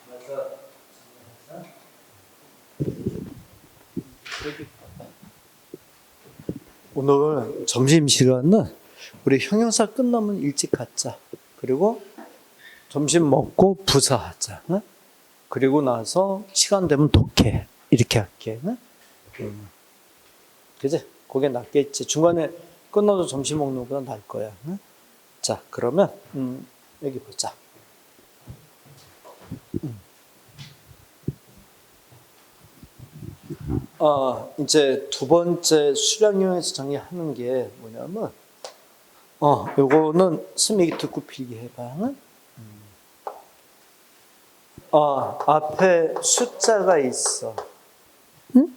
맞아. 오늘 점심시간은 우리 형용사 끝나면 일찍 갖자. 그리고 점심 먹고 부사하자. 응? 그리고 나서 시간 되면 독해. 이렇게 할게. 응? 그지? 그게 낫겠지. 중간에 끝나도 점심 먹는 것보다 나을 거야. 응? 자, 그러면 여기 보자. 이제 두 번째 수량형에서 정리하는 게 뭐냐면, 요거는 스미기 듣고 필기 해봐. 앞에 숫자가 있어. 응?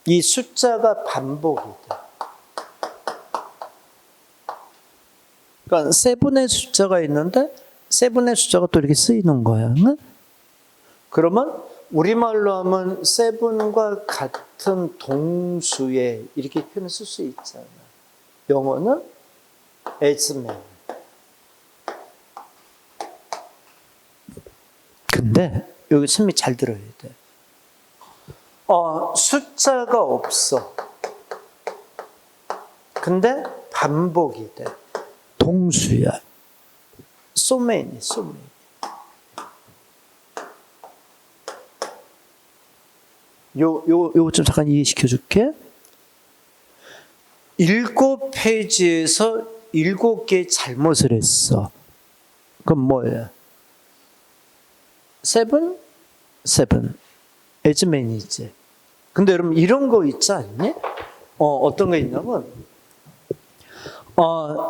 이 숫자가 반복이 돼. 그러니까 세분의 숫자가 있는데 세분의 숫자가 또 이렇게 쓰이는 거야. 응? 그러면 우리말로 하면 세븐과 같은 동수에 이렇게 표현을 쓸 수 있잖아. 영어는 as many. 근데 여기 스미 잘 들어야 돼. 숫자가 없어. 근데 반복이 돼. 동수야. so many, so many. 요거 좀 잠깐 이해시켜 줄게. 7페이지에서 7개 잘못을 했어. 그럼 뭐예요? 7? as many지. 근데 여러분 이런 거 있지 않니? 어떤 거 있냐면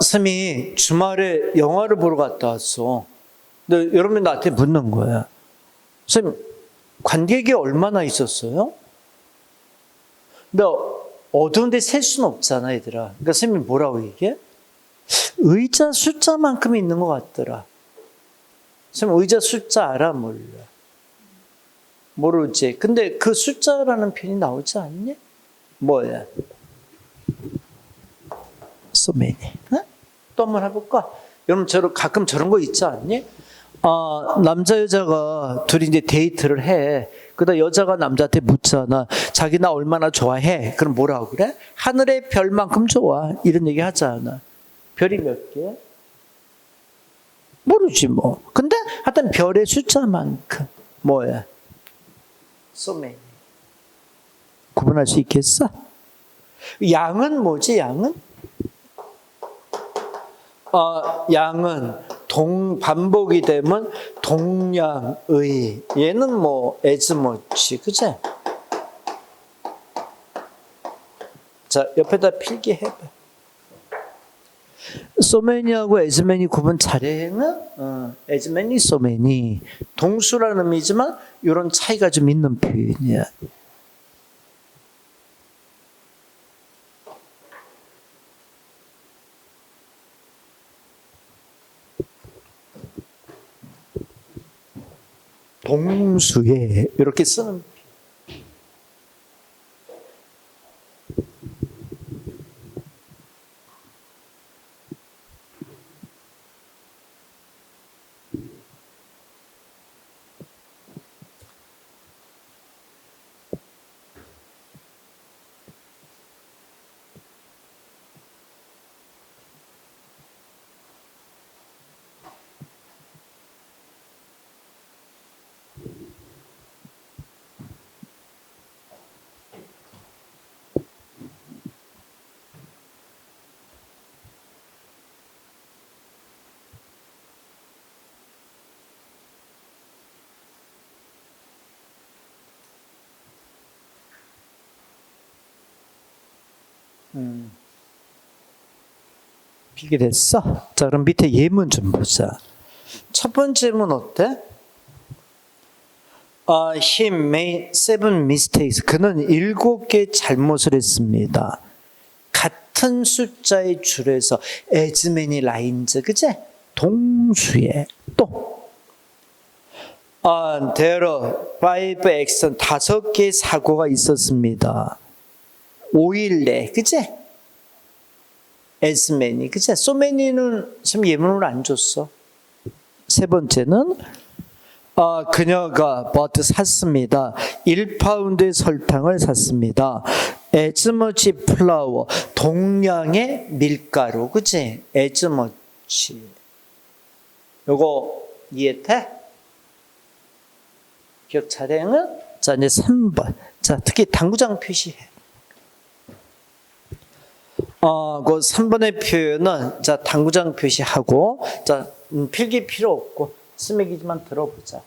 스미 주말에 영화를 보러 갔다 왔어. 근데 여러분이 나한테 묻는 거야. 쌤, 관객이 얼마나 있었어요? 근데 어두운데 셀 수는 없잖아, 얘들아. 그러니까 선생님이 뭐라고 얘기해? 의자 숫자만큼 있는 것 같더라. 선생님, 의자 숫자 알아? 몰라? 모르지. 근데 그 숫자라는 표현이 나오지 않니? 뭐야? So many. 또 한번 해볼까? 여러분, 가끔 저런 거 있지 않니? 남자 여자가 둘이 이제 데이트를 해. 그러다 여자가 남자한테 묻잖아. 자기 나 얼마나 좋아해? 그럼 뭐라고 그래? 하늘의 별만큼 좋아. 이런 얘기 하잖아. 별이 몇 개? 모르지 뭐. 근데 하여튼 별의 숫자만큼. 뭐야? So many. 구분할 수 있겠어? 양은 뭐지? 양은? 양은 반복이 되면 동양의. 얘는 뭐 as much, 그치? 자, 옆에다 필기해봐. so many하고 as many 구분 잘해. as many, so many. 동수라는 의미지만 이런 차이가 좀 있는 표현이야. 동수에 이렇게 쓰는 필기됐어? 자, 그럼 밑에 예문 좀 보자. 첫 번째 예문 어때? He made 7 mistakes. 그는 7개 잘못을 했습니다. 같은 숫자의 줄에서 as many lines, 그치? 동수에 또 there are 5 accidents, 5개 사고가 있었습니다. 5일 내, 그치? as many, 그치? so many는 지금 예문을 안 줬어. 세 번째는 그녀가 bought 샀습니다. 1파운드의 설탕을 샀습니다. as much flour, 동량의 밀가루, 그치? as much. 요거 이해돼? 기억 잘해는? 자, 이제 3번. 자, 특히 당구장 표시해. 그 3번의 표현은, 자, 당구장 표시하고, 자, 필기 필요 없고, 스맥이지만 들어보자.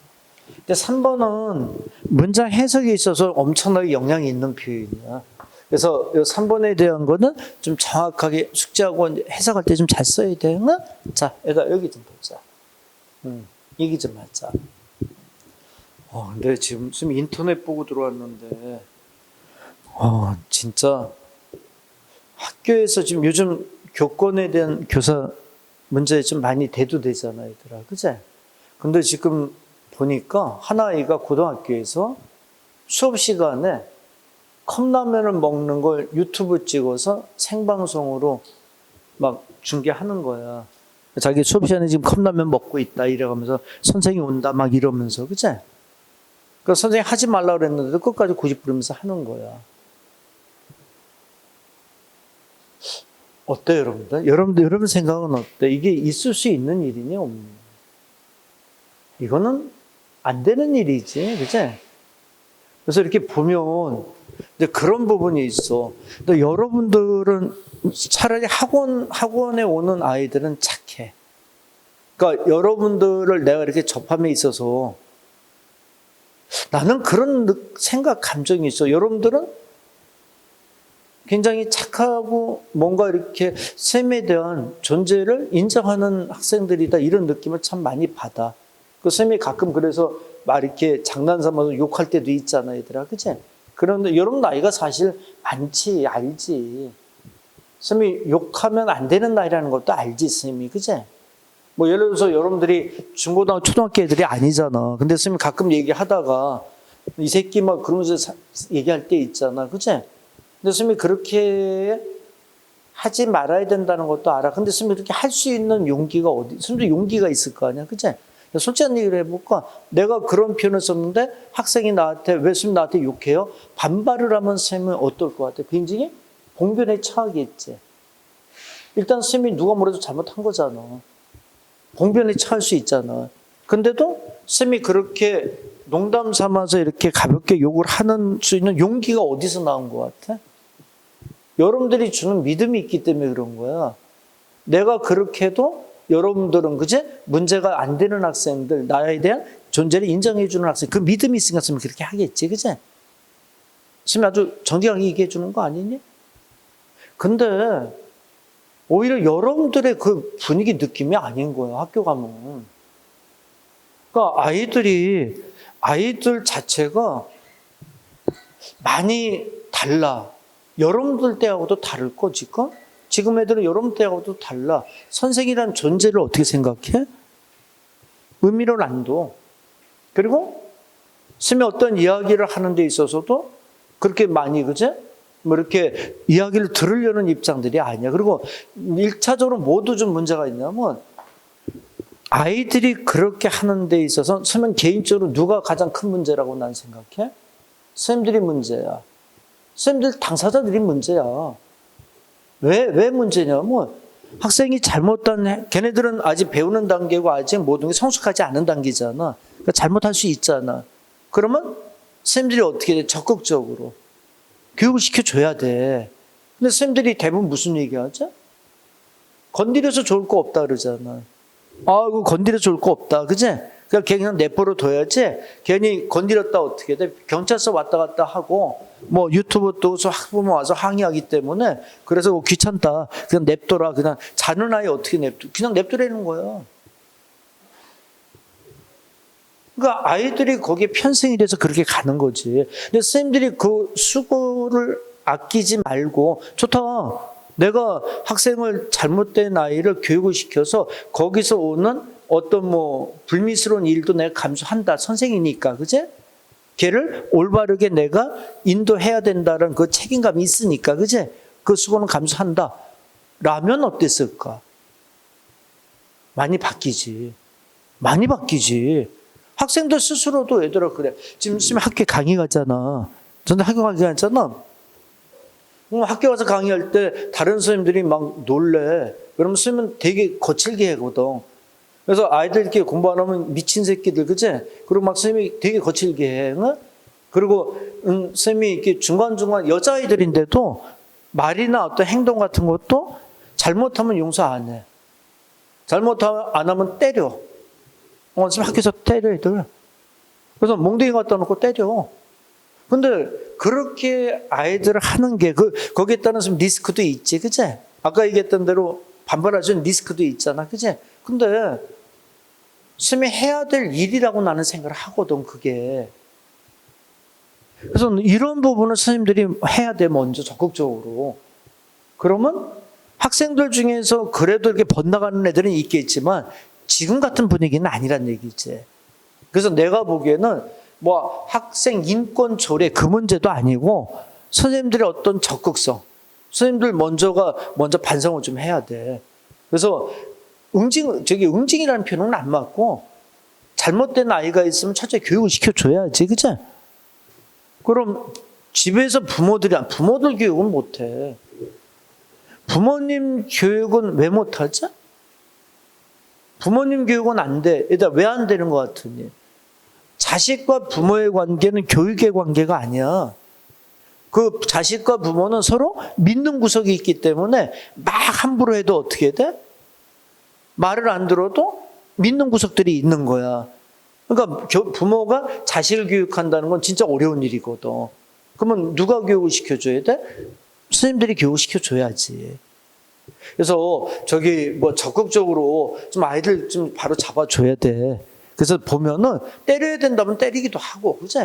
근데 3번은 문장 해석에 있어서 엄청나게 영향이 있는 표현이야. 그래서 3번에 대한 거는 좀 정확하게 숙제하고 해석할 때 좀 잘 써야 돼. 응? 자, 얘가 여기 좀 보자. 얘기 좀 하자. 근데 지금 인터넷 보고 들어왔는데, 진짜 학교에서 지금 요즘 교권에 대한 교사 문제 좀 많이 대두되잖아, 얘들아. 그치? 근데 지금 보니까 한 아이가 고등학교에서 수업 시간에 컵라면을 먹는 걸 유튜브 찍어서 생방송으로 막 중계하는 거야. 자기 수업 시간에 지금 컵라면 먹고 있다 이러면서 선생님 온다 막 이러면서, 그치? 그 선생님 하지 말라 그랬는데도 끝까지 고집 부리면서 하는 거야. 어때요, 여러분들? 여러분 생각은 어때? 이게 있을 수 있는 일이니, 없니? 이거는 안 되는 일이지, 그치? 그래서 이렇게 보면, 근데 그런 부분이 있어. 근데 여러분들은 차라리 학원에 오는 아이들은 착해. 그러니까 여러분들을 내가 이렇게 접함에 있어서 나는 그런 생각, 감정이 있어. 여러분들은 굉장히 착하고 뭔가 이렇게 쌤에 대한 존재를 인정하는 학생들이다 이런 느낌을 참 많이 받아. 그 쌤이 가끔 그래서 막 이렇게 장난 삼아서 욕할 때도 있잖아, 얘들아. 그치? 그런데 여러분 나이가 사실 많지, 알지. 쌤이 욕하면 안 되는 나이라는 것도 알지, 쌤이. 그치? 뭐 예를 들어서 여러분들이 중고등학교, 초등학교 애들이 아니잖아. 근데 쌤이 가끔 얘기하다가 이 새끼 막 그러면서 얘기할 때 있잖아. 그치? 근데 쌤이 그렇게 하지 말아야 된다는 것도 알아. 근데 쌤이 그렇게 할 수 있는 용기가 쌤도 용기가 있을 거 아니야. 그치? 솔직한 얘기를 해볼까? 내가 그런 표현을 썼는데 학생이 왜 쌤이 나한테 욕해요? 반발을 하면 쌤은 어떨 것 같아? 굉장히 봉변에 처하겠지. 일단 쌤이 누가 뭐래도 잘못한 거잖아. 봉변에 처할 수 있잖아. 근데도 쌤이 그렇게 농담 삼아서 이렇게 가볍게 욕을 하는 수 있는 용기가 어디서 나온 것 같아? 여러분들이 주는 믿음이 있기 때문에 그런 거야. 내가 그렇게 해도 여러분들은 그제 문제가 안 되는 학생들, 나에 대한 존재를 인정해 주는 학생, 그 믿음이 있으니까 쌤이 그렇게 하겠지, 그제? 쌤이 아주 정직하게 얘기해 주는 거 아니니? 근데 오히려 여러분들의 그 분위기 느낌이 아닌 거야, 학교 가면. 그러니까 아이들 자체가 많이 달라. 여러분들 때하고도 다를 거, 지금 애들은 여러분 때하고도 달라. 선생이란 존재를 어떻게 생각해? 의미를 안 둬. 그리고 쌤이 어떤 이야기를 하는 데 있어서도 그렇게 많이, 그제? 뭐 이렇게 이야기를 들으려는 입장들이 아니야. 그리고 1차적으로 뭐도 좀 문제가 있냐면 아이들이 그렇게 하는 데 있어서 쌤은 개인적으로 누가 가장 큰 문제라고 난 생각해? 쌤들이 문제야. 쌤들 당사자들이 문제야. 왜 문제냐면 학생이 잘못한, 걔네들은 아직 배우는 단계고 아직 모든 게 성숙하지 않은 단계잖아. 그러니까 잘못할 수 있잖아. 그러면 쌤들이 어떻게 돼? 적극적으로 교육을 시켜줘야 돼. 근데 쌤들이 대부분 무슨 얘기하죠? 건드려서 좋을 거 없다 그러잖아. 이거 건드려서 좋을 거 없다. 그치? 그냥 내버려 둬야지. 괜히 건드렸다 어떻게 돼? 경찰서 왔다 갔다 하고, 뭐 유튜브 또 학부모 와서 항의하기 때문에, 그래서 귀찮다. 그냥 냅둬라. 그냥 자는 아이 어떻게 그냥 냅두라는 거야. 그러니까 아이들이 거기에 편승이 돼서 그렇게 가는 거지. 근데 쌤들이 그 수고를 아끼지 말고, 좋다. 내가 학생을 잘못된 아이를 교육을 시켜서 거기서 오는 어떤 뭐 불미스러운 일도 내가 감수한다. 선생이니까, 그제? 걔를 올바르게 내가 인도해야 된다는 그 책임감이 있으니까, 그제? 그 수고는 감수한다. 라면 어땠을까? 많이 바뀌지. 많이 바뀌지. 학생들 스스로도 얘들아 그래. 지금 학교에 강의 가잖아. 저는 학교 강의 가잖아. 학교 가서 강의할 때 다른 선생님들이 막 놀래. 그러면 선생님은 되게 거칠게 하거든. 그래서 아이들 이렇게 공부 안 하면 미친 새끼들, 그치? 그리고 막 선생님이 되게 거칠게 해. 응? 그리고 선생님이 이렇게 중간중간 여자아이들인데도 말이나 어떤 행동 같은 것도 잘못하면 용서 안 해. 잘못하면 안 하면 때려. 선생님 학교에서 때려, 애들. 그래서 몽둥이 갖다 놓고 때려. 근데 그렇게 아이들을 하는 게 거기에 따른 리스크도 있지, 그치? 아까 얘기했던 대로 반발할 수 있는 리스크도 있잖아, 그치? 근데 선생님이 해야 될 일이라고 나는 생각을 하거든, 그게. 그래서 이런 부분을 선생님들이 해야 돼, 먼저 적극적으로. 그러면 학생들 중에서 그래도 이렇게 번나가는 애들은 있겠지만 지금 같은 분위기는 아니란 얘기지. 그래서 내가 보기에는 뭐 학생 인권 조례 그 문제도 아니고 선생님들의 어떤 적극성, 선생님들 먼저 반성을 좀 해야 돼. 그래서 응징이라는 표현은 안 맞고 잘못된 아이가 있으면 첫째 교육을 시켜줘야지, 그치? 그럼 집에서 부모들 교육은 못해. 부모님 교육은 왜 못하지? 부모님 교육은 안 돼. 일단 왜 안 되는 것 같으니? 자식과 부모의 관계는 교육의 관계가 아니야. 그 자식과 부모는 서로 믿는 구석이 있기 때문에 막 함부로 해도 어떻게 돼? 말을 안 들어도 믿는 구석들이 있는 거야. 그러니까 부모가 자식을 교육한다는 건 진짜 어려운 일이거든. 그러면 누가 교육을 시켜줘야 돼? 선생님들이 교육을 시켜줘야지. 그래서 적극적으로 좀 아이들 좀 바로 잡아줘야 돼. 그래서 보면은 때려야 된다면 때리기도 하고, 그치?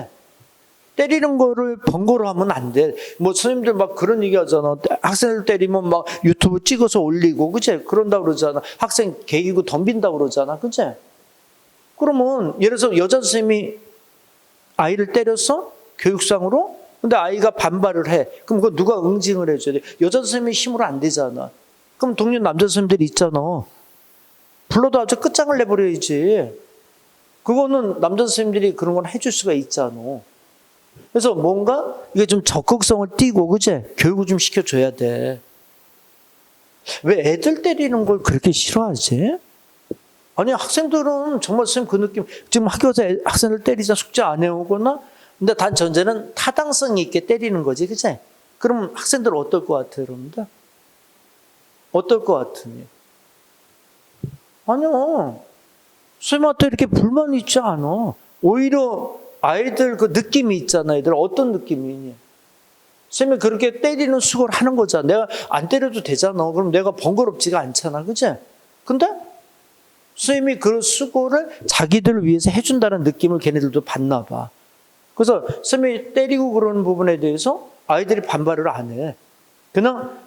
때리는 거를 번거로 하면 안 돼. 뭐 선생님들 막 그런 얘기 하잖아. 학생을 때리면 막 유튜브 찍어서 올리고, 그치? 그런다 그러잖아. 학생 개기고 덤빈다 그러잖아. 그치? 그러면 예를 들어서 여자 선생님이 아이를 때렸어? 교육상으로? 근데 아이가 반발을 해. 그럼 그거 누가 응징을 해줘야 돼? 여자 선생님이 힘으로 안 되잖아. 그럼 동료 남자 선생님들이 있잖아. 불러도 아주 끝장을 내버려야지. 그거는 남자 선생님들이 그런 건 해줄 수가 있잖아. 그래서 뭔가 이게 좀 적극성을 띠고, 그치? 교육을 좀 시켜줘야 돼. 왜 애들 때리는 걸 그렇게 싫어하지? 아니, 학생들은 정말 선생님 그 느낌, 지금 학교에서 학생들 때리자 숙제 안 해오거나, 근데 단 전제는 타당성이 있게 때리는 거지, 그치? 그럼 학생들 어떨 것 같아요, 여러분들? 어떨 것 같으니? 아니요. 선생님한테 이렇게 불만이 있지 않아. 오히려 아이들 그 느낌이 있잖아, 애들. 어떤 느낌이니? 선생님이 그렇게 때리는 수고를 하는 거잖아. 내가 안 때려도 되잖아. 그럼 내가 번거롭지가 않잖아, 그치? 근데 선생님이 그 수고를 자기들을 위해서 해준다는 느낌을 걔네들도 받나 봐. 그래서 선생님이 때리고 그러는 부분에 대해서 아이들이 반발을 안 해. 그냥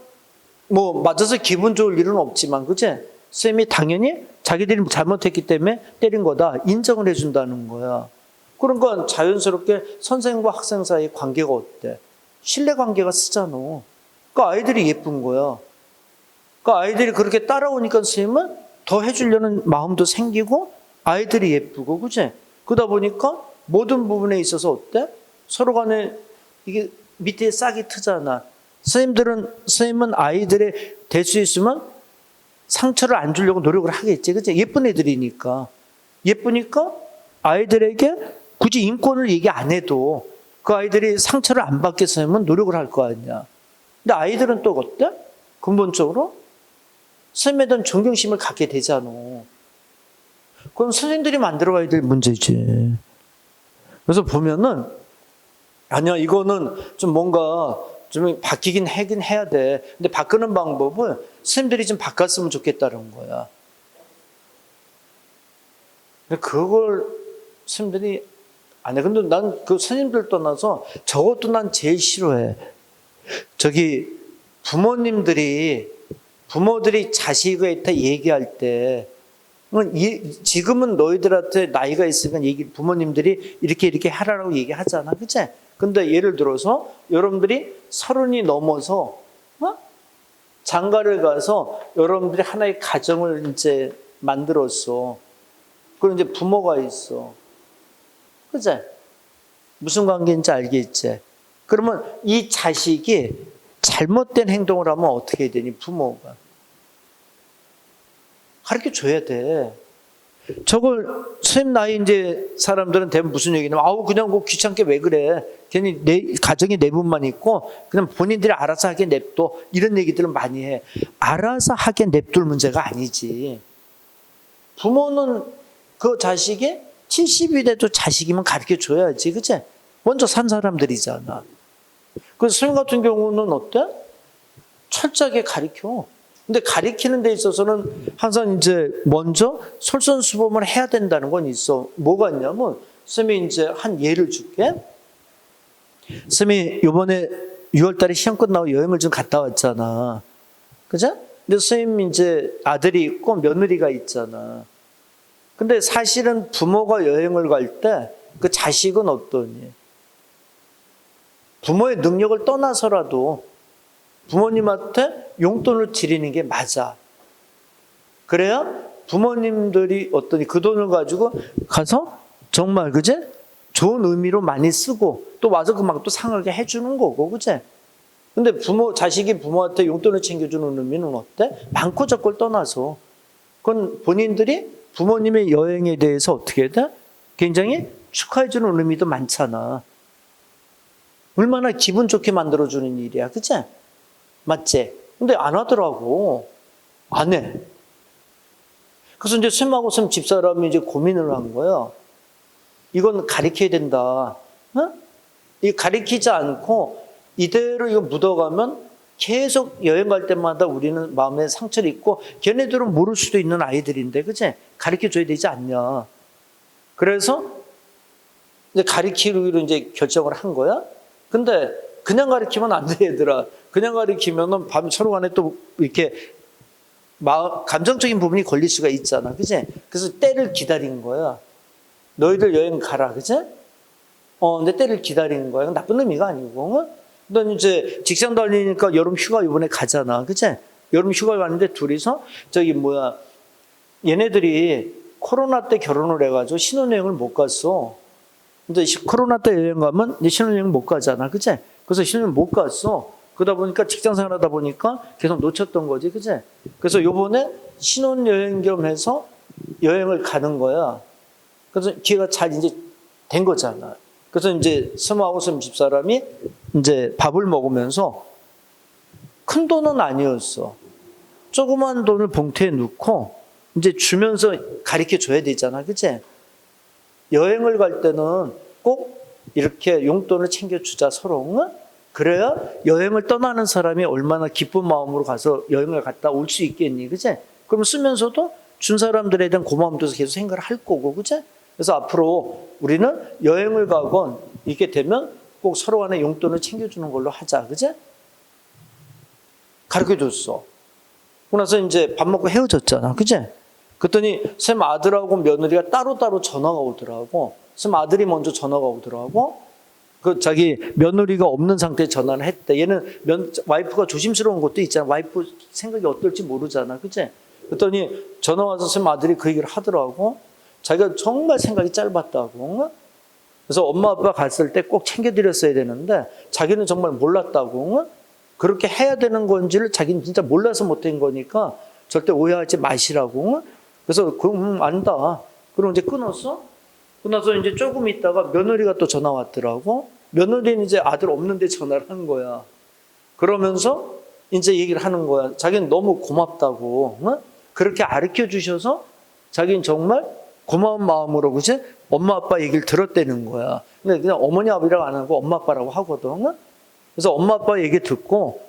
뭐 맞아서 기분 좋을 일은 없지만, 그치? 선생님이 당연히 자기들이 잘못했기 때문에 때린 거다 인정을 해준다는 거야. 그러니까 자연스럽게 선생과 학생 사이 관계가 어때? 신뢰관계가 쓰잖아. 그러니까 아이들이 예쁜 거야. 그러니까 아이들이 그렇게 따라오니까 선생님은 더 해주려는 마음도 생기고 아이들이 예쁘고, 그치? 그러다 보니까 모든 부분에 있어서 어때? 서로 간에 이게 밑에 싹이 트잖아. 선생님은 아이들이 될 수 있으면 상처를 안 주려고 노력을 하겠지, 그치? 예쁜 애들이니까. 예쁘니까 아이들에게 굳이 인권을 얘기 안 해도 그 아이들이 상처를 안 받게 선생님은 노력을 할 거 아니야. 근데 아이들은 또 어때? 근본적으로 선생님에 대한 존경심을 갖게 되잖아. 그럼 선생님들이 만들어가야 될 문제지. 그래서 보면은, 아니야, 이거는 좀 뭔가 좀 바뀌긴 해야 돼. 근데 바꾸는 방법은 선생님들이 좀 바꿨으면 좋겠다는 거야. 근데 그걸 선생님들이 안 해. 근데 난 그 선생님들 떠나서 저것도 난 제일 싫어해. 부모들이 자식한테 얘기할 때, 지금은 너희들한테 나이가 있으니까 부모님들이 이렇게 하라고 얘기하잖아. 그치? 근데 예를 들어서 여러분들이 30이 넘어서, 장가를 가서 여러분들이 하나의 가정을 이제 만들었어. 그럼 이제 부모가 있어. 그치? 무슨 관계인지 알겠지? 그러면 이 자식이 잘못된 행동을 하면 어떻게 되니, 부모가? 가르쳐 줘야 돼. 저걸 선생님 나이 이제 사람들은 대부분 무슨 얘기냐면 아우 그냥 뭐 귀찮게 왜 그래 괜히 내 가정이 내 분만 있고 그냥 본인들이 알아서 하게 냅둬 이런 얘기들을 많이 해. 알아서 하게 냅둘 문제가 아니지. 부모는 그 자식이 70이 돼도 자식이면 가르쳐 줘야지, 그치? 먼저 산 사람들이잖아. 그래서 선생님 같은 경우는 어때? 철저하게 가르쳐. 근데 가리키는 데 있어서는 항상 이제 먼저 솔선수범을 해야 된다는 건 있어. 뭐가 있냐면, 쌤이 이제 한 예를 줄게. 쌤이 요번에 6월 달에 시험 끝나고 여행을 좀 갔다 왔잖아. 그죠? 근데 쌤 이제 아들이 있고 며느리가 있잖아. 근데 사실은 부모가 여행을 갈 때 그 자식은 어떠니? 부모의 능력을 떠나서라도 부모님한테 용돈을 드리는 게 맞아. 그래야 부모님들이 어떠니 그 돈을 가지고 가서 정말 그제 좋은 의미로 많이 쓰고 또 와서 그만큼 또 상하게 해주는 거고, 그제? 근데 자식이 부모한테 용돈을 챙겨주는 의미는 어때? 많고 적고를 떠나서 그건 본인들이 부모님의 여행에 대해서 어떻게 돼? 굉장히 축하해주는 의미도 많잖아. 얼마나 기분 좋게 만들어주는 일이야, 그치? 맞지? 근데 안 하더라고. 안 해. 그래서 이제 쌤하고 쌤 집사람이 이제 고민을 한 거야. 이건 가르쳐야 된다. 어? 이 가르치지 않고 이대로 이거 묻어가면 계속 여행 갈 때마다 우리는 마음에 상처를 입고 걔네들은 모를 수도 있는 아이들인데, 그치? 가르쳐줘야 되지 않냐. 그래서 이제 가르치기로 이제 결정을 한 거야. 근데 그냥 가르치면 안 돼, 얘들아. 그냥 가르치면은 서로 간에 또 이렇게 감정적인 부분이 걸릴 수가 있잖아. 그치? 그래서 때를 기다린 거야. 너희들 여행 가라. 그치? 근데 때를 기다리는 거야. 나쁜 의미가 아니고. 넌 이제 직장 다니니까 여름 휴가 이번에 가잖아. 그치? 여름 휴가 가는데 둘이서 얘네들이 코로나 때 결혼을 해가지고 신혼여행을 못 갔어. 근데 코로나 때 여행 가면 이제 신혼여행 못 가잖아. 그치? 그래서 신혼여행 못 갔어. 그러다 보니까 직장 생활하다 보니까 계속 놓쳤던 거지. 그치? 그래서 요번에 신혼여행 겸 해서 여행을 가는 거야. 그래서 기회가 잘 이제 된 거잖아. 그래서 이제 스마하고 쌤 집사람이 이제 밥을 먹으면서 큰 돈은 아니었어. 조그만 돈을 봉투에 넣고 이제 주면서 가르쳐 줘야 되잖아. 그치? 여행을 갈 때는 꼭 이렇게 용돈을 챙겨주자, 서로. 그래야 여행을 떠나는 사람이 얼마나 기쁜 마음으로 가서 여행을 갔다 올 수 있겠니, 그치? 그럼 쓰면서도 준 사람들에 대한 고마움도 계속 생각을 할 거고, 그치? 그래서 앞으로 우리는 여행을 가건 이렇게 되면 꼭 서로 간에 용돈을 챙겨주는 걸로 하자, 그치? 가르쳐 줬어. 그러고 나서 이제 밥 먹고 헤어졌잖아, 그치? 그랬더니 쌤 아들하고 며느리가 따로따로 전화가 오더라고. 쌤 아들이 먼저 전화가 오더라고. 그 자기 며느리가 없는 상태에 전화를 했대. 얘는 와이프가 조심스러운 것도 있잖아. 와이프 생각이 어떨지 모르잖아. 그치? 그랬더니 전화 와서 쌤 아들이 그 얘기를 하더라고. 자기가 정말 생각이 짧았다고. 그래서 엄마 아빠 갔을 때 꼭 챙겨드렸어야 되는데 자기는 정말 몰랐다고. 그렇게 해야 되는 건지를 자기는 진짜 몰라서 못한 거니까 절대 오해하지 마시라고. 그래서 안다. 그럼 이제 끊었어. 끊어서 이제 조금 있다가 며느리가 또 전화 왔더라고. 며느리는 이제 아들 없는데 전화를 한 거야. 그러면서 이제 얘기를 하는 거야. 자기는 너무 고맙다고. 응? 그렇게 가르쳐 주셔서 자기는 정말 고마운 마음으로, 그치? 엄마 아빠 얘기를 들었다는 거야. 근데 그냥 어머니 아버지라고 안 하고 엄마 아빠라고 하거든. 응? 그래서 엄마 아빠 얘기 듣고,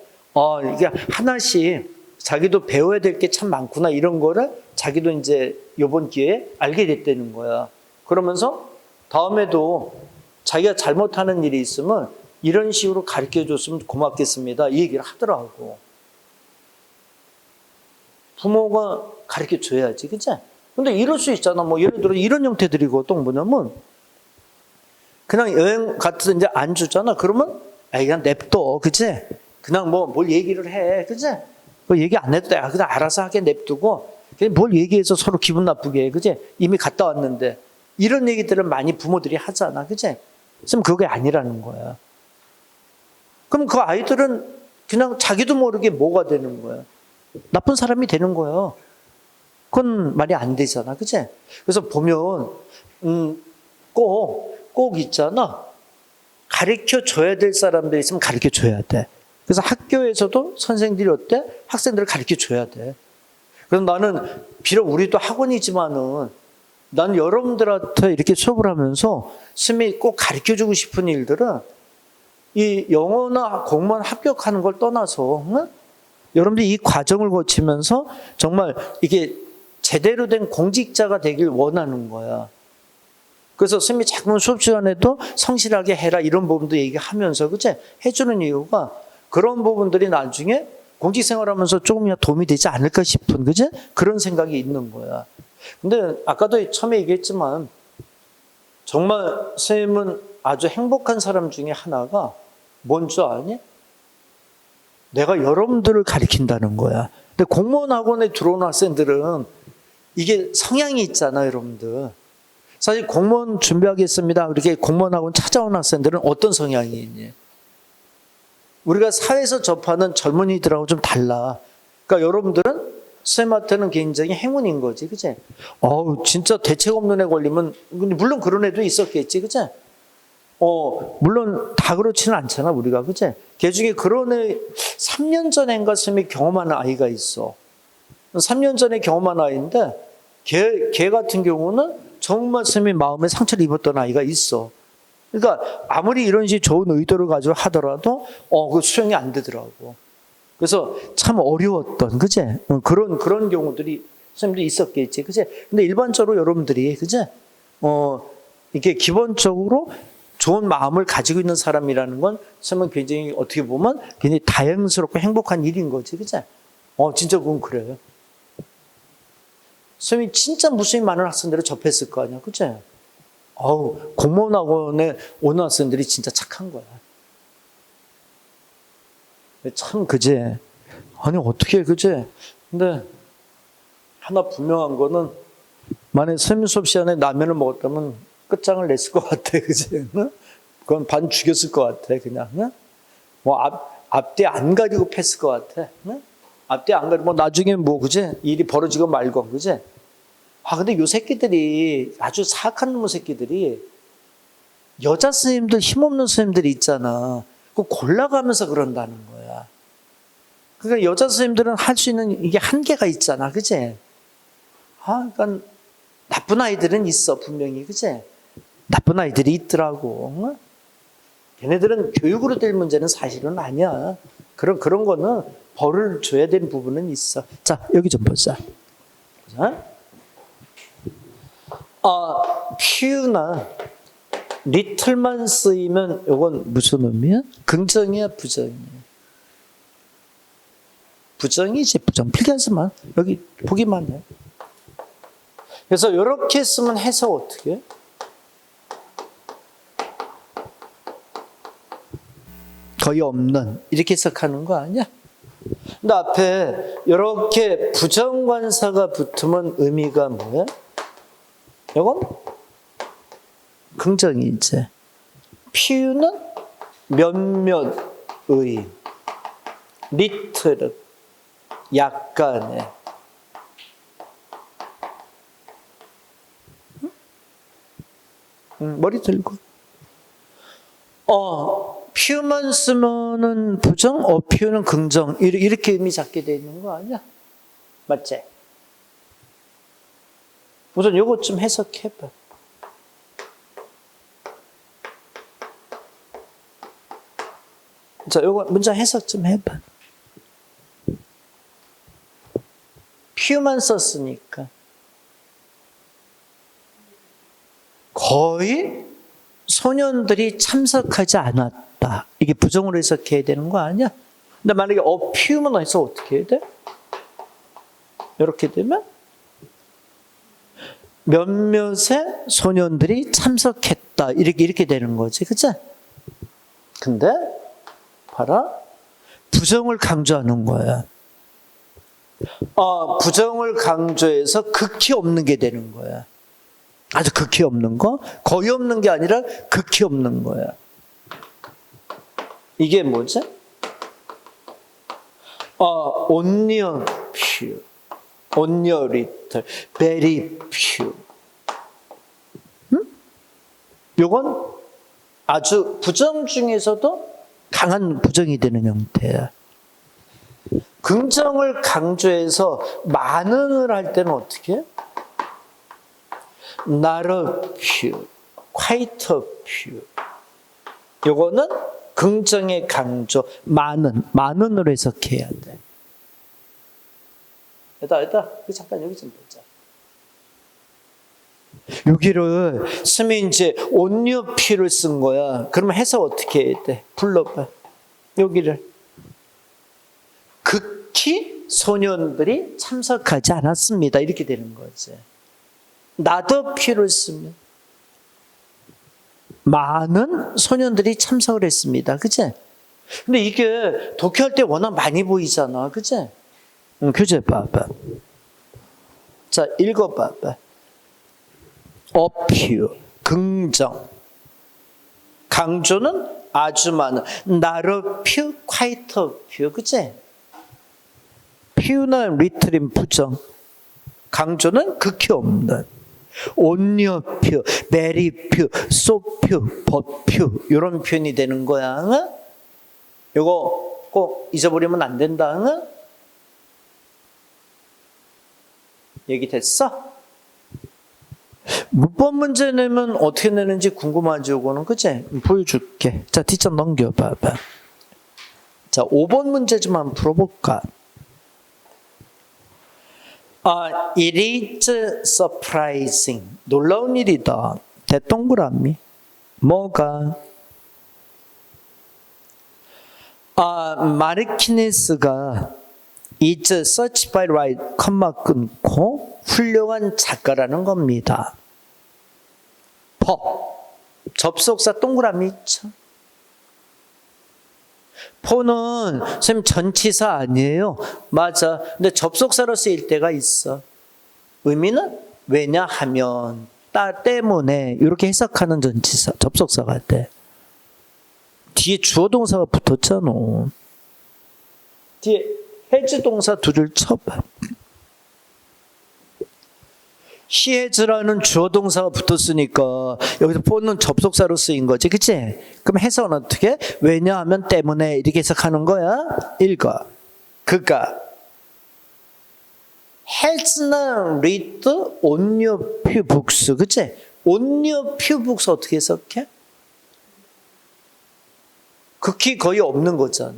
이게 하나씩 자기도 배워야 될 게 참 많구나, 이런 거를 자기도 이제 이번 기회에 알게 됐다는 거야. 그러면서 다음에도 자기가 잘못하는 일이 있으면 이런 식으로 가르쳐 줬으면 고맙겠습니다, 이 얘기를 하더라고. 부모가 가르쳐 줘야지, 그치? 근데 이럴 수 있잖아. 뭐 예를 들어 이런 형태들이고 또 뭐냐면 그냥 여행 가서 이제 안 주잖아. 그러면 그냥 냅둬, 그치? 그냥 뭘 얘기를 해, 그치? 그 얘기 안 해도 돼. 그냥 알아서 하게 냅두고 그냥 뭘 얘기해서 서로 기분 나쁘게 해, 그치? 이미 갔다 왔는데. 이런 얘기들을 많이 부모들이 하잖아. 그치? 선생님, 그게 아니라는 거야. 그럼 그 아이들은 그냥 자기도 모르게 뭐가 되는 거야? 나쁜 사람이 되는 거야. 그건 말이 안 되잖아. 그치? 그래서 보면, 꼭 있잖아. 가르쳐 줘야 될 사람들이 있으면 가르쳐 줘야 돼. 그래서 학교에서도 선생들이 어때? 학생들을 가르쳐 줘야 돼. 그래서 나는, 비록 우리도 학원이지만은, 난 여러분들한테 이렇게 수업을 하면서 스님이 꼭 가르쳐 주고 싶은 일들은 이 영어나 공무원 합격하는 걸 떠나서, 응? 여러분들이 이 과정을 거치면서 정말 이게 제대로 된 공직자가 되길 원하는 거야. 그래서 스님이 자꾸 수업 시간에도 성실하게 해라 이런 부분도 얘기하면서, 그치? 해주는 이유가 그런 부분들이 나중에 공직 생활하면서 조금이나 도움이 되지 않을까 싶은, 그치? 그런 생각이 있는 거야. 근데 아까도 처음에 얘기했지만 정말 스님은 아주 행복한 사람 중에 하나가 뭔지 아니? 내가 여러분들을 가르친다는 거야. 근데 공무원 학원에 들어온 학생들은 이게 성향이 있잖아, 여러분들. 사실 공무원 준비하겠습니다. 이렇게 공무원 학원 찾아온 학생들은 어떤 성향이 있니? 우리가 사회에서 접하는 젊은이들하고 좀 달라. 그러니까 여러분들은 쌤한테는 굉장히 행운인 거지, 그치? 진짜 대책 없는 애 걸리면, 물론 그런 애도 있었겠지, 그치? 물론 다 그렇지는 않잖아, 우리가, 그치? 걔 중에 그런 애, 3년 전인가 쌤이 경험한 아이가 있어. 3년 전에 경험한 아이인데, 걔 같은 경우는 정말 쌤이 마음에 상처를 입었던 아이가 있어. 그러니까 아무리 이런 식의 좋은 의도를 가지고 하더라도, 그 수용이 안 되더라고. 그래서 참 어려웠던, 그제? 그런 경우들이 선생님도 있었겠지, 그제? 근데 일반적으로 여러분들이, 그제? 이게 기본적으로 좋은 마음을 가지고 있는 사람이라는 건 선생님은 굉장히 어떻게 보면 굉장히 다행스럽고 행복한 일인 거지, 그제? 진짜 그건 그래요. 선생님이 진짜 무수히 많은 학생들을 접했을 거 아니야, 그제? 공무원 학원에 오는 학생들이 진짜 착한 거야. 참, 그제? 아니, 어떻게, 그제? 근데, 하나 분명한 거는, 만약에 선생님 수업 시간에 라면을 먹었다면 끝장을 냈을 것 같아, 그제? 그건 반 죽였을 것 같아, 그냥. 앞뒤 안 가리고 팼을 것 같아. 앞뒤 안 가리고, 나중에 그제? 일이 벌어지고 말고, 그제? 근데 요 새끼들이, 아주 사악한 놈의 새끼들이, 여자 선생님들, 힘없는 선생님들이 있잖아. 그 골라가면서 그런다는 거야. 그러니까 여자 선생님들은 할 수 있는 이게 한계가 있잖아, 그치? 그러니까 나쁜 아이들은 있어, 분명히, 그치? 나쁜 아이들이 있더라고. 걔네들은 교육으로 될 문제는 사실은 아니야. 그런 거는 벌을 줘야 되는 부분은 있어. 자, 여기 좀 보자. 자. 퓨나 리틀만 쓰이면 이건 무슨 의미야? 긍정이야, 부정이야? 부정이지, 부정. 필기하지 마. 여기 보기만 해. 그래서 이렇게 쓰면 해석 어떻게 해? 거의 없는, 이렇게 해석하는 거 아니야? 근데 앞에 이렇게 부정관사가 붙으면 의미가 뭐야? 이건 긍정이지. 퓨는 몇몇의, 리틀은 약간의. 머리 들고. 퓨만 쓰면은 부정, 퓨는 긍정. 이렇게 의미 잡게 돼 있는 거 아니야? 맞지? 우선 요것 좀 해석해봐. 자, 요거 문장 해석 좀 해봐. 퓨만 썼으니까 거의 소년들이 참석하지 않았다. 이게 부정으로 해석해야 되는 거 아니야? 근데 만약에 퓨만 해서 어떻게 해야 돼? 이렇게 되면 몇몇의 소년들이 참석했다. 이렇게 되는 거지. 그치? 근데 봐라. 부정을 강조하는 거야. 부정을 강조해서 극히 없는 게 되는 거야. 아주 극히 없는 거? 거의 없는 게 아니라 극히 없는 거야. 이게 뭐지? On your few, on your little, very few. 요건 아주 부정 중에서도 강한 부정이 되는 형태야. 긍정을 강조해서 많은을 할 때는 어떻게 해? Not a few, quite a few. 요거는 긍정의 강조, 많은으로 해석해야 돼. 얘들아, 잠깐 여기 좀 보자. 여기를 쓰면 이제 on your few를 쓴 거야. 그러면 해석 어떻게 해야 돼? 불러봐. 여기를. 극히 소년들이 참석하지 않았습니다. 이렇게 되는 거지. not a few를 쓰면 많은 소년들이 참석을 했습니다. 그치? 근데 이게 독해할 때 워낙 많이 보이잖아. 그치? 교재 봐봐. 자, 읽어봐봐. A few, 긍정. 강조는 아주 많은. Not a few, quite a few. 그치? few나 little인 부정. 강조는 극히 없는. On your few, very few, so few, but few. 이런 표현이 되는 거야. 응? 이거 꼭 잊어버리면 안 된다. 응? 얘기 됐어? 문법 문제 내면 어떻게 내는지 궁금하지, 이거는. 그치? 보여줄게. 자, 뒷장 넘겨봐봐. 자, 5번 문제 좀 한번 풀어볼까? It is surprising. 놀라운 일이다. 대동그라미. 뭐가? 마르키네스가 is such by right, 컴마 끊고 훌륭한 작가라는 겁니다. 접속사 동그라미 있죠. 포는 선생님 전치사 아니에요. 맞아. 근데 접속사로 쓰일 때가 있어. 의미는 왜냐하면, 때문에 이렇게 해석하는 전치사, 접속사가 돼. 뒤에 주어 동사가 붙었잖아. 뒤에 해즈 동사 두 줄 쳐봐. he has라는 주어 동사가 붙었으니까 여기서 포는 접속사로 쓰인 거지, 그치? 그럼 해석은 어떻게? 왜냐하면 때문에 이렇게 해석하는 거야. 읽어. 그가 has나 read on your few books, 그치? on your few books 어떻게 해석해? 극히 거의 없는 거잖아.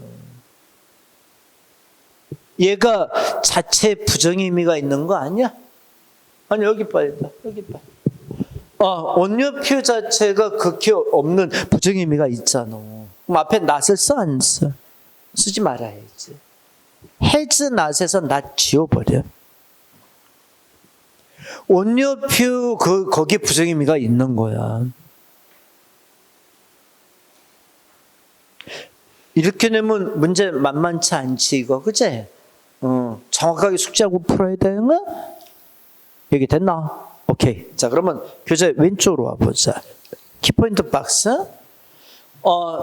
얘가 자체 부정의 의미가 있는 거 아니야? 아니, 여기 봐, 여기 봐. on your few 자체가 극히 없는 부정의 의미가 있잖아. 그럼 앞에 not을 써, 안 써? 쓰지 말아야지. has not에서 not 지워버려. on your few, 거기에 부정의 의미가 있는 거야. 이렇게 내면 문제 만만치 않지, 이거, 그치? 정확하게 숙지하고 풀어야 되는 거? 얘기 됐나? 오케이. 자, 그러면 교재 왼쪽으로 와보자. 키포인트 박스.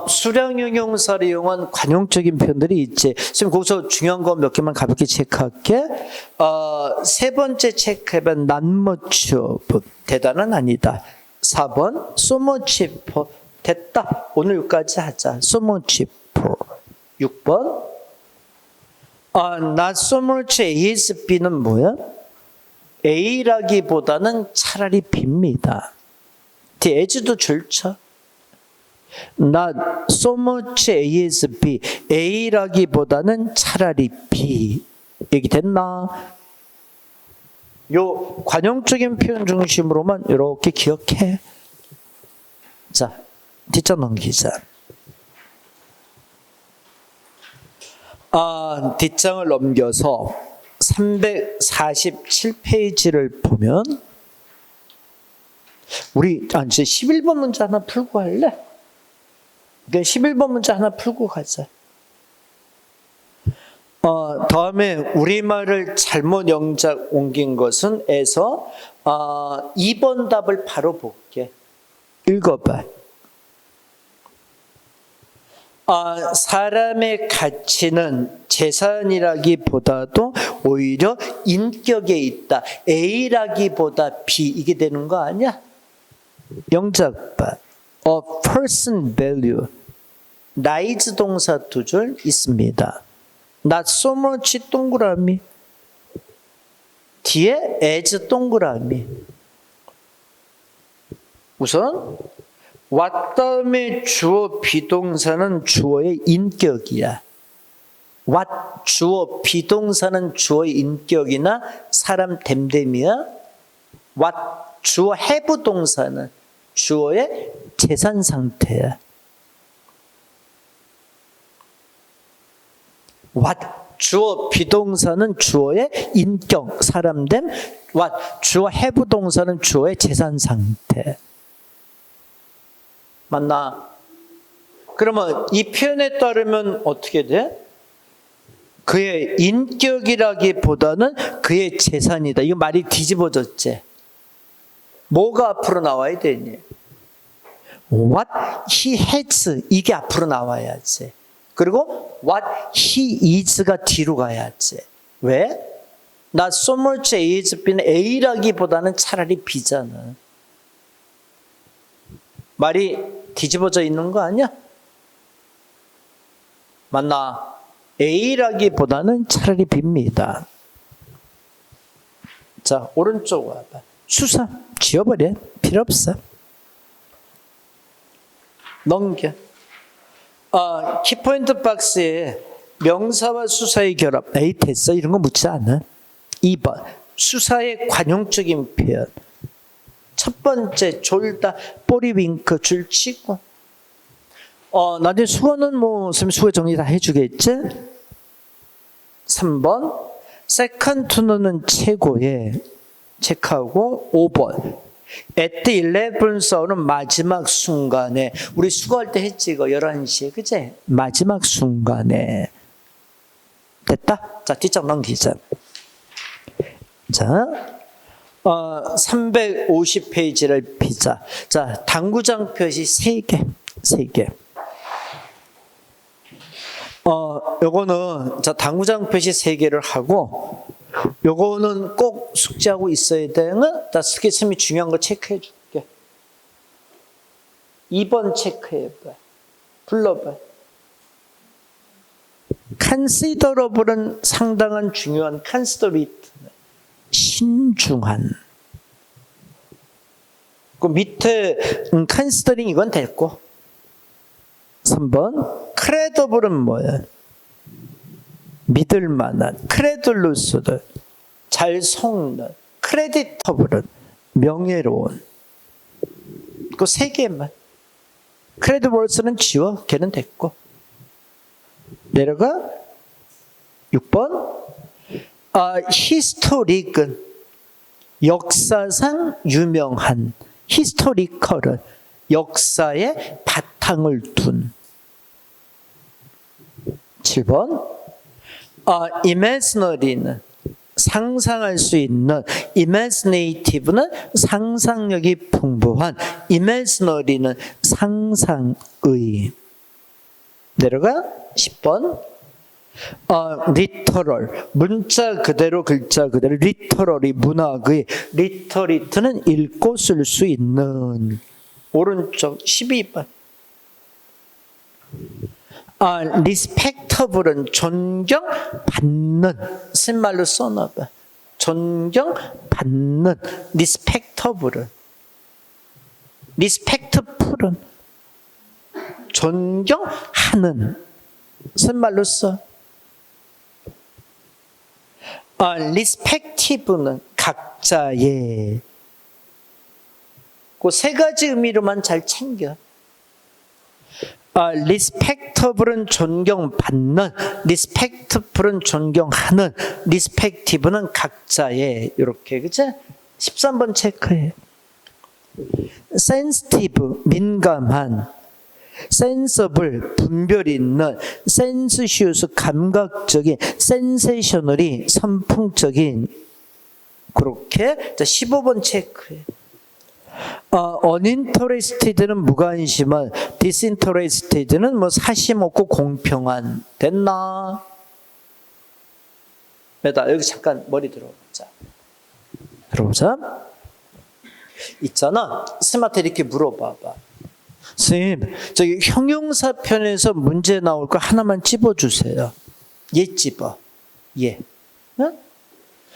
수량형 형사를 이용한 관용적인 표현들이 있지. 지금 거기서 중요한 거 몇 개만 가볍게 체크할게. 세 번째 체크해본 not much of, 대단은 아니다. 4번 so much for, 됐다. 오늘 여기까지 하자. so much for. 6번 not so much as B는 뭐야? A라기보다는 차라리 B입니다. 뒤에 as도 줄쳐. Not so much as B. A라기보다는 차라리 B. 얘기 됐나? 요 관용적인 표현 중심으로만 이렇게 기억해. 자, 뒷장 넘기자. 뒷장을 넘겨서 347페이지를 보면 우리 이제 11번 문제 하나 풀고 할래? 11번 문제 하나 풀고 가자. 다음에 우리말을 잘못 영작 옮긴 것은 에서 2번 답을 바로 볼게. 읽어봐. 사람의 가치는 재산이라기보다도 오히려 인격에 있다. A라기보다 B 이게 되는 거 아니야? 영작 봐. A person value. lies 동사 두 줄 있습니다. Not so much 동그라미. 뒤에 as 동그라미. 우선 what 다음에 주어 비동사는 주어의 인격이야. what 주어 비동사는 주어의 인격이나 사람 됨됨이야. what 주어 have 동사는 주어의 재산 상태야. what 주어 비동사는 주어의 인격, 사람됨. what 주어 have 동사는 주어의 재산 상태. 맞나? 그러면 이 표현에 따르면 어떻게 돼? 그의 인격이라기보다는 그의 재산이다. 이거 말이 뒤집어졌지? 뭐가 앞으로 나와야 되니? What he has 이게 앞으로 나와야지. 그리고 what he is가 뒤로 가야지. 왜? Not so much A's B는 A라기보다는 차라리 B잖아. 말이 뒤집어져 있는 거 아니야? 맞나? A라기보다는 차라리 B입니다. 자, 오른쪽 와봐. 수사 지워버려. 필요 없어. 넘겨. 키포인트 박스에 명사와 수사의 결합. 에이 됐어. 이런 거 묻지 않아. 2번. 수사의 관용적인 표현. 첫 번째 졸다, 꼬리윙크, 줄치고. 나중에 수어는 수어 정리 다 해주겠지? 3번. second to no는 최고의 체크하고 5번. at the 11th hour는 마지막 순간에. 우리 수고할 때 했지 이거 11시에. 그치? 마지막 순간에. 됐다? 자, 뒷장 넘기자. 자. 350페이지를 피자. 자, 당구장 표시 3개. 요거는, 자, 당구장 표시 3개를 하고, 요거는 꼭 숙지하고 있어야 되는, 나 스케치미 중요한 거 체크해 줄게. 2번 체크해봐. 불러봐. considerable은 상당한 중요한 considerate. 신중한. 그 밑에 considering 이건 됐고. 3번 credible은 뭐야? 믿을 만한. credulous도 잘 속는. creditable은 명예로운. 그 3개만. creditable는 지워. 걔는 됐고. 내려가 6번 historic은 역사상 유명한. historical은 역사에 바탕을 둔. 7번 imaginary는 상상할 수 있는. imaginative는 상상력이 풍부한. imaginary는 상상의. 내려가 10번 literal 문자 그대로 글자 그대로. literally 문학의. literate는 읽고 쓸 수 있는. 오른쪽 12번 respectable은 존경받는. 쓴 말로 써놔봐. 존경받는. respectable은. respectful은 존경하는. 쓴 말로 써. respective는 각자의. 그 3가지 의미로만 잘 챙겨. respectable은 존경받는. respectful은 존경하는. respective는 각자의. 이렇게. 그치? 13번 체크해. sensitive 민감한. sensible 분별 있는. sensuous 감각적인. sensationally 선풍적인. 그렇게 15번 체크해. uninterested는 무관심한, disinterested는 뭐 사심 없고 공평한. 됐나? 매다 여기 잠깐 머리 들어보자. 있잖아. 스마트 이렇게 물어봐봐. 선생님, 저기 형용사 편에서 문제 나올 거 하나만 찝어주세요. 얘 찝어. 얘. 응?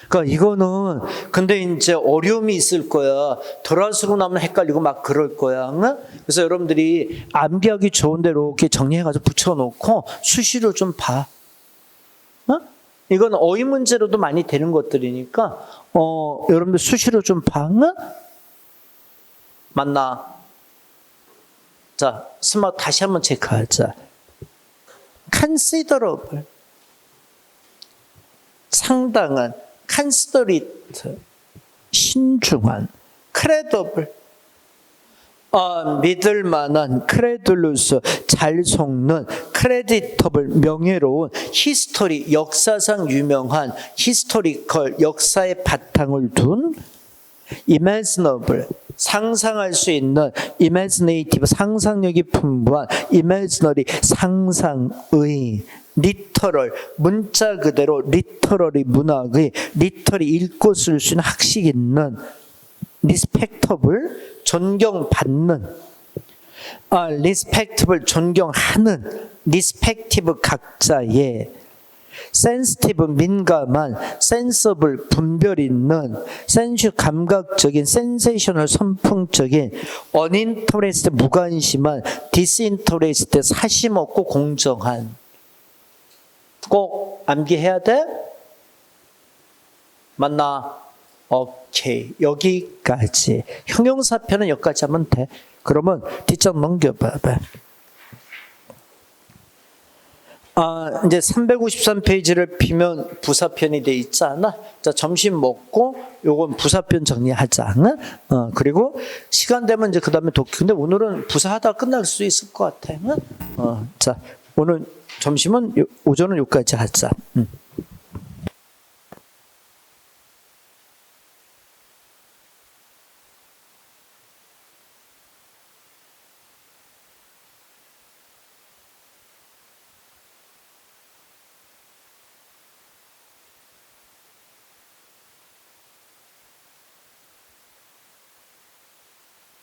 그러니까 이거는 근데 이제 어려움이 있을 거야. 덜 쓰고 나면 헷갈리고 막 그럴 거야. 응? 그래서 여러분들이 암기하기 좋은 대로 이렇게 정리해가지고 붙여놓고 수시로 좀 봐. 응? 이건 어휘 문제로도 많이 되는 것들이니까 여러분들 수시로 좀 봐. 응? 맞나? 자, 스마트 다시 한번 체크하자. considerable. 상당한. considerate. 신중한. credible. 믿을 만한. credulous. 잘 속는. creditable. 명예로운. history. 역사상 유명한. historical. 역사의 바탕을 둔. imaginable. 상상할 수 있는. imaginative. 상상력이 풍부한. imaginary. 상상의. literal. 문자 그대로. literary. 문학의. literary. 읽고 쓸 수 있는 학식 있는. respectable. 존경받는. respectable. 존경하는. respective. 각자의. sensitive. 민감한. sensible. 분별 있는. sensual. 감각적인. sensational. 선풍적인. uninterested. 무관심한. disinterested. 사심 없고 공정한. 꼭 암기해야 돼? 맞나? 오케이. 여기까지. 형용사편은 여기까지 하면 돼. 그러면 뒷장 넘겨봐봐. 이제 353페이지를 피면 부사편이 돼 있잖아. 자, 점심 먹고 요건 부사편 정리하자. 응? 그리고 시간 되면 이제 그 다음에 근데 오늘은 부사하다 끝날 수 있을 것 같아. 응? 자, 오늘 점심은 오전은 여기까지 하자.